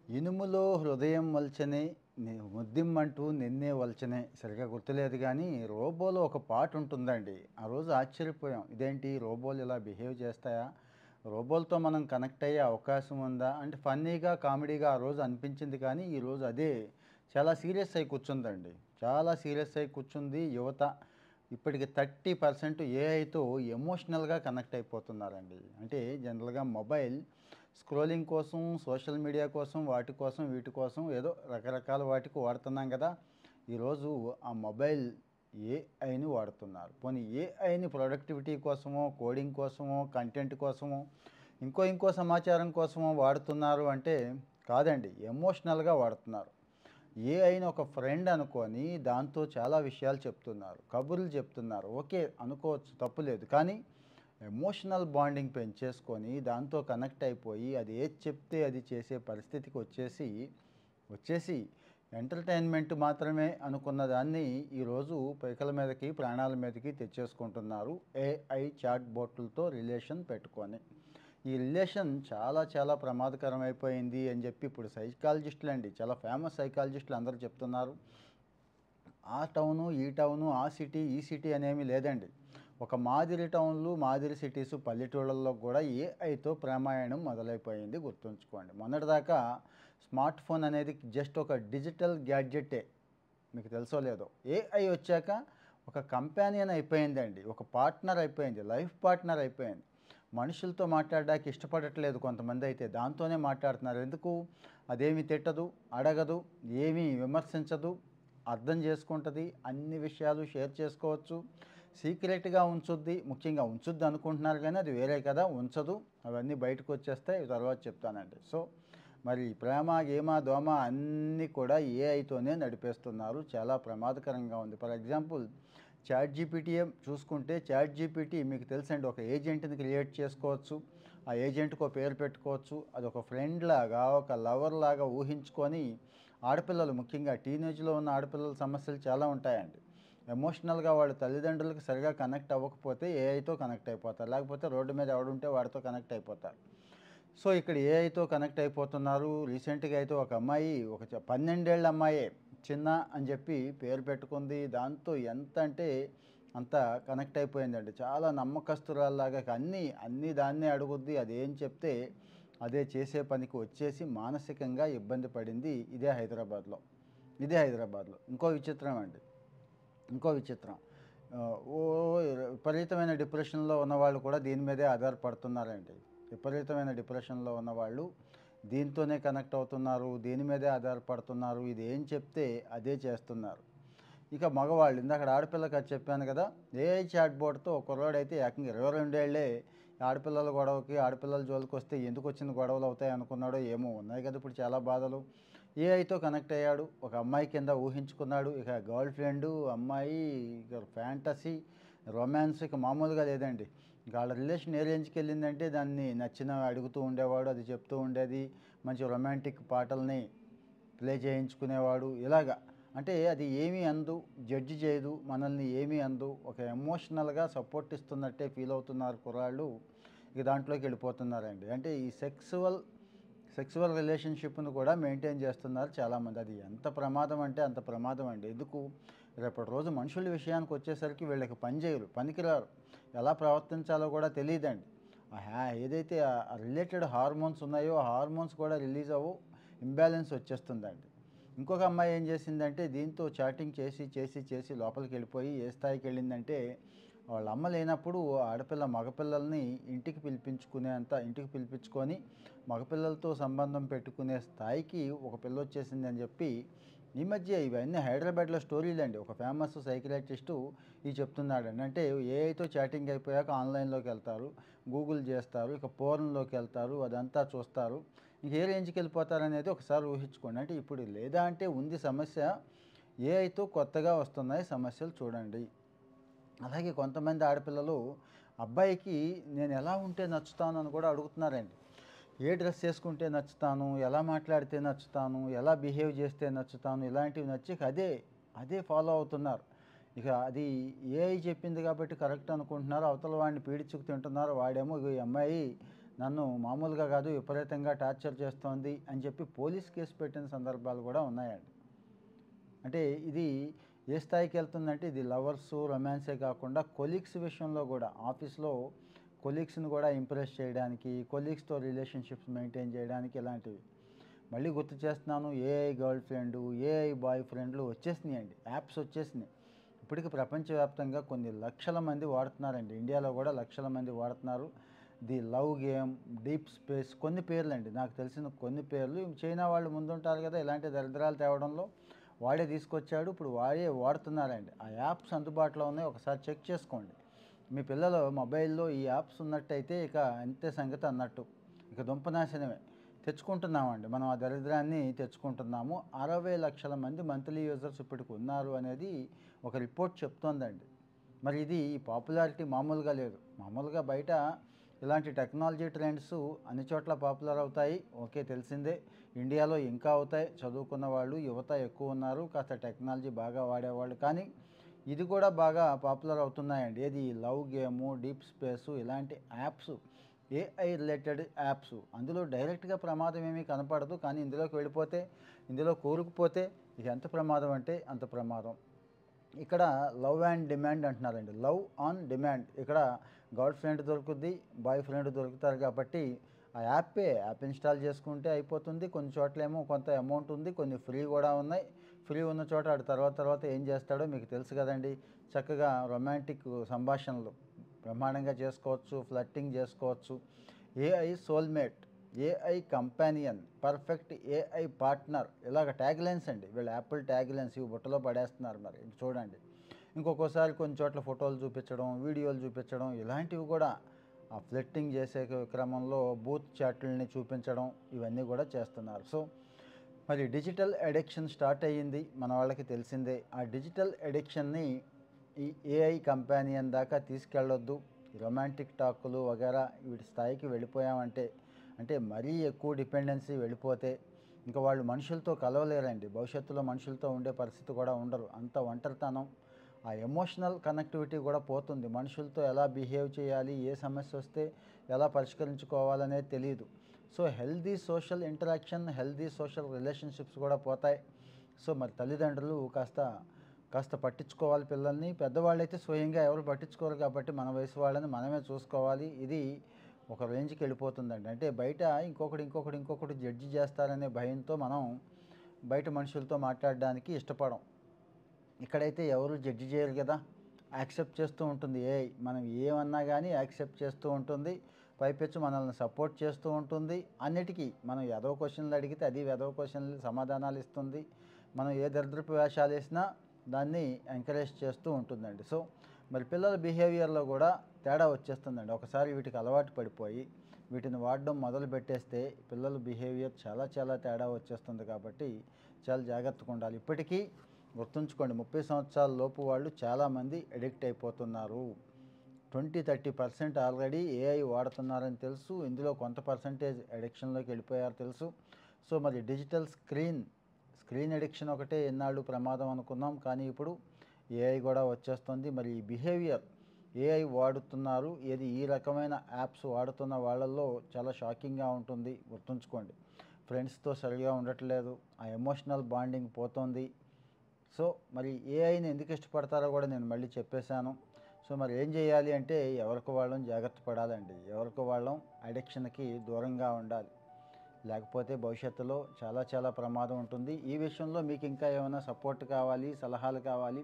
ఇనుములో హృదయం వల్చనే ముద్దిమ్మంటూ నిన్నే వల్చనే సరిగ్గా గుర్తులేదు కానీ రోబోలో ఒక పాట ఉంటుందండి. ఆ రోజు ఆశ్చర్యపోయాం. ఇదేంటి రోబోలు ఇలా బిహేవ్ చేస్తాయా? రోబోలతో మనం కనెక్ట్ అయ్యే అవకాశం ఉందా? అంటే ఫన్నీగా, కామెడీగా ఆ రోజు అనిపించింది కానీ ఈరోజు అదే చాలా సీరియస్ అయి కూర్చుందండి. చాలా సీరియస్ అయి కూర్చుంది యువత. ఇప్పటికి 30% ఏఐతో ఎమోషనల్‌గా కనెక్ట్ అయిపోతున్నారండి. అంటే జనరల్‌గా మొబైల్ స్క్రోలింగ్ కోసం, సోషల్ మీడియా కోసం, వాటి కోసం, వీటి కోసం ఏదో రకరకాల వాటికి వాడుతున్నాం గదా! ఈరోజు ఆ మొబైల్ ఏఐని వాడుతున్నారు. పోనీ ఏఐని ప్రొడక్టివిటీ కోసమో, కోడింగ్ కోసమో, కంటెంట్ కోసమో, ఇంకో సమాచారం కోసమో వాడుతున్నారు అంటే కాదండి. ఎమోషనల్‌గా వాడుతున్నారు. ఏఐని ఒక ఫ్రెండ్ అనుకోని దాంతో చాలా విషయాలు చెప్తున్నారు. కబుర్లు చెప్తున్నారు. ఓకే అనుకోవచ్చు తప్పులేదు. కానీ ఎమోషనల్ బాండింగ్ పెంచేసుకొని దాంతో కనెక్ట్ అయిపోయి అది ఏది చెప్తే అది చేసే పరిస్థితికి వచ్చేసి ఎంటర్‌టైన్‌మెంట్ మాత్రమే అనుకున్న దాన్ని ఈరోజు పైకల మీదకి, ప్రాణాల మీదకి తెచ్చేసుకుంటున్నారు. ఏఐ చాట్ బోట్‌లతో రిలేషన్ పెట్టుకొని. ఈ రిలేషన్ చాలా ప్రమాదకరమైపోయింది అని చెప్పి ఇప్పుడు సైకాలజిస్టులండి చాలా ఫేమస్ సైకాలజిస్టులు అందరూ చెప్తున్నారు. ఆ టౌను, ఈ టౌను, ఆ సిటీ, ఈ సిటీ అనేమి లేదండి. ఒక మాదిరి టౌన్‌లు, మాదిరి సిటీసు పల్లెటూళ్ళల్లో కూడా ఏఐతో ప్రేమాయణం మొదలైపోయింది గుర్తుంచుకోండి. మొన్నటిదాకా స్మార్ట్ ఫోన్ అనేది జస్ట్ ఒక డిజిటల్ గ్యాడ్జెటే. మీకు తెలుసో లేదో. ఏఐ వచ్చాక ఒక కంపానియన్ అయిపోయిందండి. ఒక పార్ట్నర్ అయిపోయింది. లైఫ్ పార్ట్నర్ అయిపోయింది. మనుషులతో మాట్లాడడానికి ఇష్టపడట్లేదు కొంతమందైతే. దాంతోనే మాట్లాడుతున్నారు. ఎందుకు? అదేమి తిట్టదు, అడగదు, ఏమీ విమర్శించదు, అర్థం చేసుకుంటది. అన్ని విషయాలు షేర్ చేసుకోవచ్చు. సీక్రెట్‌గా ఉంచుద్ది. ముఖ్యంగా ఉంచుద్ది అనుకుంటున్నారు గానీ అది వేరే కదా! ఉంచదు. అవన్నీ బయటకొచ్చేస్తాయి. తర్వాత చెప్తానండి. సో, మరి ప్రేమ, గీమ, దోమ అన్నీ కూడా ఏఐతోనే నడిపేస్తున్నారు. చాలా ప్రమాదకరంగా ఉంది. ఫర్ ఎగ్జాంపుల్ చాట్‌జీపీటీయే చూసుకుంటే చాట్‌జీపీటీ మీకు తెలుసండి ఒక ఏజెంట్‌ని క్రియేట్ చేసుకోవచ్చు. ఆ ఏజెంట్‌కో పేరు పెట్టుకోవచ్చు. అదొక ఫ్రెండ్ లాగా, ఒక లవర్ లాగా ఊహించుకొని ఆడపిల్లలు ముఖ్యంగా టీనేజ్‌లో ఉన్న ఆడపిల్లల సమస్యలు చాలా ఉంటాయండి. ఎమోషనల్‌గా వాళ్ళ తల్లిదండ్రులకి సరిగ్గా కనెక్ట్ అవ్వకపోతే ఏఐతో కనెక్ట్ అయిపోతారు. లేకపోతే రోడ్డు మీద ఎవడుంటే వాడితో కనెక్ట్ అయిపోతారు. సో, ఇక్కడ ఏఐతో కనెక్ట్ అయిపోతున్నారు. రీసెంట్‌గా అయితే ఒక అమ్మాయి ఒక 12 ఏళ్ల అమ్మాయే చిన్న అని చెప్పి పేరు పెట్టుకుంది. దాంతో ఎంత అంటే అంత కనెక్ట్ అయిపోయిందండి. చాలా నమ్మకస్తురాల్లాగా అన్నీ దాన్నే అడుగుద్ది. అదేం చెప్తే అదే చేసే పనికి వచ్చేసి మానసికంగా ఇబ్బంది పడింది. ఇదే హైదరాబాద్‌లో. ఇంకో విచిత్రం. విపరీతమైన డిప్రెషన్‌లో ఉన్నవాళ్ళు కూడా దీని మీదే ఆధారపడుతున్నారండి. విపరీతమైన డిప్రెషన్‌లో ఉన్నవాళ్ళు దీంతోనే కనెక్ట్ అవుతున్నారు. దీని మీదే ఆధారపడుతున్నారు. ఇది ఏం చెప్తే అదే చేస్తున్నారు. ఇక మగవాళ్ళు ఇందాకడ ఆడపిల్ల కథ చెప్పాను కదా! ఏఐ చాట్ బోట్‌తో ఒక కుర్రాడైతే ఏకంగా 22 ఏళ్లే ఆడపిల్లల గొడవకి, ఆడపిల్లల జోలికొస్తే ఎందుకొచ్చిన గొడవలు అవుతాయి అనుకున్నాడో ఏమో! ఉన్నాయి కదా ఇప్పుడు చాలా బాధలు. ఏఐతో కనెక్ట్ అయ్యాడు. ఒక అమ్మాయి కింద ఊహించుకున్నాడు. ఇక గర్ల్ ఫ్రెండు, అమ్మాయి, ఇక ఫ్యాంటసీ, రొమాన్స్ ఇక మామూలుగా లేదండి. ఇక ఆళ్ళ రిలేషన్ ఏ రేంజ్‌కెళ్ళిందంటే దాన్ని నచ్చినవి అడుగుతూ ఉండేవాడు. అది చెప్తూ ఉండేది. మంచి రొమాంటిక్ పాటల్ని ప్లే చేయించుకునేవాడు. ఇలాగ అంటే అది ఏమీ అనదు, జడ్జ్ చేయదు, మనల్ని ఏమీ అనదు. ఒక ఎమోషనల్‌గా సపోర్ట్ ఇస్తున్నట్టే ఫీల్ అవుతున్నారు కుర్రాళ్ళు. ఇక దాంట్లోకి వెళ్ళిపోతున్నారండి. అంటే ఈ సెక్సువల్ రిలేషన్‌షిప్‌ని కూడా మెయింటైన్ చేస్తున్నారు చాలామంది. అది ఎంత ప్రమాదం అంటే అంత ప్రమాదం అండి. ఎందుకు? రేపటి రోజు మనుషుల విషయానికొచ్చేసరికి వీళ్ళకి పని చేయరు, పనికిరారు. ఎలా ప్రవర్తించాలో కూడా తెలీదండి. ఏదైతే రిలేటెడ్ హార్మోన్స్ ఉన్నాయో ఆ హార్మోన్స్ కూడా రిలీజ్ అవ్వవు. ఇంబాలెన్స్ వచ్చేస్తుందండి. ఇంకొక అమ్మాయి ఏం చేసిందంటే దీంతో చాటింగ్ చేసి లోపలికెళ్ళిపోయి ఏ స్థాయికెళ్ళిందంటే వాళ్ళ అమ్మ లేనప్పుడు మగపిల్లల్ని ఇంటికి పిలిపించుకొని మగపిల్లలతో సంబంధం పెట్టుకునే స్థాయికి ఒక పిల్లొచ్చేసిందని చెప్పి ఈ మధ్య ఇవన్నీ హైదరాబాద్‌లో స్టోరీలండి. ఒక ఫేమస్ సైకియాట్రిస్టు ఇది చెప్తున్నాడండి. అంటే ఏఐతో చాటింగ్ అయిపోయాక ఆన్‌లైన్‌లోకెళ్తారు, గూగుల్ చేస్తారు, ఇక పోర్న్‌లోకెళ్తారు, అదంతా చూస్తారు. ఇంక ఏ రేంజ్‌కెళ్ళిపోతారనేది ఒకసారి ఊహించుకోండి. అంటే ఇప్పుడు లేదా అంటే ఉంది సమస్య. ఏఐతో కొత్తగా వస్తున్నాయి సమస్యలు చూడండి. అలాగే కొంతమంది ఆడపిల్లలు అబ్బాయికి నేను ఎలా ఉంటే నచ్చుతాను అని కూడా అడుగుతున్నారండి. ఏ డ్రెస్ ఏసుకుంటే నచ్చుతాను, ఎలా మాట్లాడితే నచ్చుతాను, ఎలా బిహేవ్ చేస్తే నచ్చుతాను, ఇలాంటివి నచ్చి ఇక అదే ఫాలో అవుతున్నారు. ఇక అది ఏఐ చెప్పింది కాబట్టి కరెక్ట్ అనుకుంటున్నారు. అవతల వాడిని పీడించుకు తింటున్నారు. వాడేమో ఇగో ఈ అమ్మాయి నన్ను మామూలుగా కాదు విపరీతంగా టార్చర్ చేస్తోంది అని చెప్పి పోలీస్ కేసు పెట్టిన సందర్భాలు కూడా ఉన్నాయండి. అంటే ఇది ఏ స్థాయికి వెళ్తుందంటే ఇది లవర్స్ రొమాన్సే కాకుండా కొలీగ్స్ విషయంలో కూడా ఆఫీస్లో కొలీగ్స్ని కూడా ఇంప్రెస్ చేయడానికి, కొలీగ్స్తో రిలేషన్షిప్స్ మెయింటైన్ చేయడానికి ఇలాంటివి. మళ్ళీ గుర్తు చేస్తున్నాను, AI girl friend, AI boy ఫ్రెండ్లు వచ్చేసినాయండి, యాప్స్ వచ్చేసినాయి. ఇప్పటికి ప్రపంచవ్యాప్తంగా కొన్ని లక్షల మంది వాడుతున్నారండి. ఇండియాలో కూడా లక్షల మంది వాడుతున్నారు. The love game, deep space, కొన్ని పేర్లండి నాకు తెలిసిన కొన్ని పేర్లు. చైనా వాళ్ళు ముందుంటారు కదా ఇలాంటి దరిద్రాలు తేవడంలో. వాడే తీసుకొచ్చాడు, ఇప్పుడు వాడే వాడుతున్నారండి. ఆ యాప్స్ అందుబాటులో ఉన్నాయి, ఒకసారి చెక్ చేసుకోండి. మీ పిల్లల మొబైల్లో ఈ యాప్స్ ఉన్నట్టయితే ఇక అంతే సంగతి అన్నట్టు, ఇక దుంపనాశనమే. తెచ్చుకుంటున్నామండి మనం, ఆ దరిద్రాన్ని తెచ్చుకుంటున్నాము. 60 లక్షల మంది మంత్లీ యూజర్స్ ఇప్పటికి ఉన్నారు అనేది ఒక రిపోర్ట్ చెప్తోందండి. మరి ఇది ఈ పాపులారిటీ మామూలుగా లేదు. మామూలుగా బయట ఇలాంటి టెక్నాలజీ ట్రెండ్స్ అన్ని చోట్ల పాపులర్ అవుతాయి, ఓకే తెలిసిందే. ఇండియాలో ఇంకా అవుతాయి. చదువుకున్న వాళ్ళు యువత ఎక్కువ ఉన్నారు, కాస్త టెక్నాలజీ బాగా వాడేవాళ్ళు. కానీ ఇది కూడా బాగా పాపులర్ అవుతున్నాయండి. ఏది లవ్ గేము, డీప్ స్పేసు, ఇలాంటి యాప్స్, ఏఐ రిలేటెడ్ యాప్స్. అందులో డైరెక్ట్గా ప్రమాదం ఏమీ కనపడదు, కానీ ఇందులోకి వెళ్ళిపోతే, ఇందులో కూరుకుపోతే ఇది ఎంత ప్రమాదం అంటే అంత ప్రమాదం. ఇక్కడ లవ్ అండ్ డిమాండ్ అంటున్నారండి, లవ్ ఆన్ డిమాండ్. ఇక్కడ గర్ల్ ఫ్రెండ్ దొరుకుద్ది, బాయ్ ఫ్రెండ్ దొరుకుతారు కాబట్టి ఆ యాప్ ఇన్స్టాల్ చేసుకుంటే అయిపోతుంది. కొన్ని చోట్లేమో కొంత అమౌంట్ ఉంది, కొన్ని ఫ్రీ కూడా ఉన్నాయి. ఫ్రీ ఉన్న చోట ఆడు తర్వాత ఏం చేస్తాడో మీకు తెలుసు కదండి. చక్కగా రొమాంటిక్ సంభాషణలు బ్రహ్మాండంగా చేసుకోవచ్చు, ఫ్లర్టింగ్ చేసుకోవచ్చు. AI soulmate, AI companion, perfect AI partner, ఇలాగ ట్యాగ్ లైన్స్ అండి. వీళ్ళు యాపిల్ ట్యాగ్ లైన్స్ ఇవి బుట్టలో పడేస్తున్నారు. మరి చూడండి, ఇంకొకసారి కొన్ని చోట్ల ఫోటోలు చూపించడం, వీడియోలు చూపించడం, ఇలాంటివి కూడా ఆ ఫ్లర్టింగ్ చేసే క్రమంలో బూత్ చాట్లని చూపించడం, ఇవన్నీ కూడా చేస్తున్నారు. సో మరి డిజిటల్ అడిక్షన్ స్టార్ట్ అయ్యింది, మన వాళ్ళకి తెలిసిందే. ఆ డిజిటల్ అడిక్షన్ని ఈ ఏఐ కంపానియన్ దాకా తీసుకెళ్ళొద్దు. రొమాంటిక్ టాకులు వగేరా వీటి స్థాయికి వెళ్ళిపోయామంటే, అంటే మరీ ఎక్కువ డిపెండెన్సీ వెళ్ళిపోతే ఇంకా వాళ్ళు మనుషులతో కలవలేరండి. భవిష్యత్తులో మనుషులతో ఉండే పరిస్థితి కూడా ఉండరు. అంత ఒంటరితనం, ఆ ఎమోషనల్ కనెక్టివిటీ కూడా పోతుంది. మనుషులతో ఎలా బిహేవ్ చేయాలి, ఏ సమస్య వస్తే ఎలా పరిష్కరించుకోవాలనేది తెలియదు. So healthy social interaction, healthy social relationships కూడా పోతాయి. సో మరి తల్లిదండ్రులు కాస్త పట్టించుకోవాలి పిల్లల్ని. పెద్దవాళ్ళైతే స్వయంగా ఎవరు పట్టించుకోరు కాబట్టి మన వయసు వాళ్ళని మనమే చూసుకోవాలి. ఇది ఒక రేంజ్కి వెళ్ళిపోతుందండి. అంటే బయట ఇంకొకటి జడ్జి చేస్తారనే భయంతో మనం బయట మనుషులతో మాట్లాడడానికి ఇష్టపడం. ఇక్కడైతే ఎవరు జడ్జి చేయరు కదా, యాక్సెప్ట్ చేస్తూ ఉంటుంది. మనం ఏమన్నా కానీ యాక్సెప్ట్ చేస్తూ ఉంటుంది. పైపెచ్చు మనల్ని సపోర్ట్ చేస్తూ ఉంటుంది. అన్నిటికీ మనం ఏదో క్వశ్చన్లు అడిగితే అది ఏదో క్వశ్చన్లు సమాధానాలు ఇస్తుంది. మనం ఏ దరిద్రపు వేషాలు వేసినా దాన్ని ఎంకరేజ్ చేస్తూ ఉంటుందండి. సో మరి పిల్లల బిహేవియర్లో కూడా తేడా వచ్చేస్తుందండి. ఒకసారి వీటికి అలవాటు పడిపోయి వీటిని వాడడం మొదలు పెట్టేస్తే పిల్లల బిహేవియర్ చాలా తేడా వచ్చేస్తుంది. కాబట్టి చాలా జాగ్రత్తగా ఉండాలి. ఇప్పటికీ గుర్తుంచుకోండి, 30 సంవత్సరాల లోపు వాళ్ళు చాలామంది అడిక్ట్ అయిపోతున్నారు. 20-30% ఆల్రెడీ ఏఐ వాడుతున్నారని తెలుసు. ఇందులో కొంత పర్సంటేజ్ అడిక్షన్లోకి వెళ్ళిపోయారు తెలుసు. సో మరి డిజిటల్ స్క్రీన్ అడిక్షన్ ఒకటే ఎన్నాళ్ళు ప్రమాదం అనుకున్నాం, కానీ ఇప్పుడు ఏఐ కూడా వచ్చేస్తుంది. మరి ఈ బిహేవియర్ ఏఐ వాడుతున్నారు, ఈ రకమైన యాప్స్ వాడుతున్న వాళ్ళల్లో చాలా షాకింగ్గా ఉంటుంది. గుర్తుంచుకోండి, ఫ్రెండ్స్తో సరిగా ఉండట్లేదు, ఆ ఎమోషనల్ బాండింగ్ పోతుంది. సో మరి ఏఐని ఎందుకు ఇష్టపడతారో కూడా నేను మళ్ళీ చెప్పేశాను. సో మరి ఏం చేయాలి అంటే ఎవరికి వాళ్ళం జాగ్రత్త పడాలండి. ఎవరికి వాళ్ళం అడిక్షన్కి దూరంగా ఉండాలి. లేకపోతే భవిష్యత్తులో చాలా ప్రమాదం ఉంటుంది. ఈ విషయంలో మీకు ఇంకా ఏమైనా సపోర్ట్ కావాలి, సలహాలు కావాలి,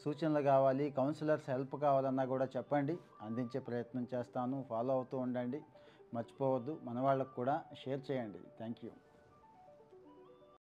సూచనలు కావాలి, కౌన్సిలర్స్ హెల్ప్ కావాలన్నా కూడా చెప్పండి, అందించే ప్రయత్నం చేస్తాను. ఫాలో అవుతూ ఉండండి, మర్చిపోవద్దు. మన వాళ్ళకు కూడా షేర్ చేయండి. Thank you.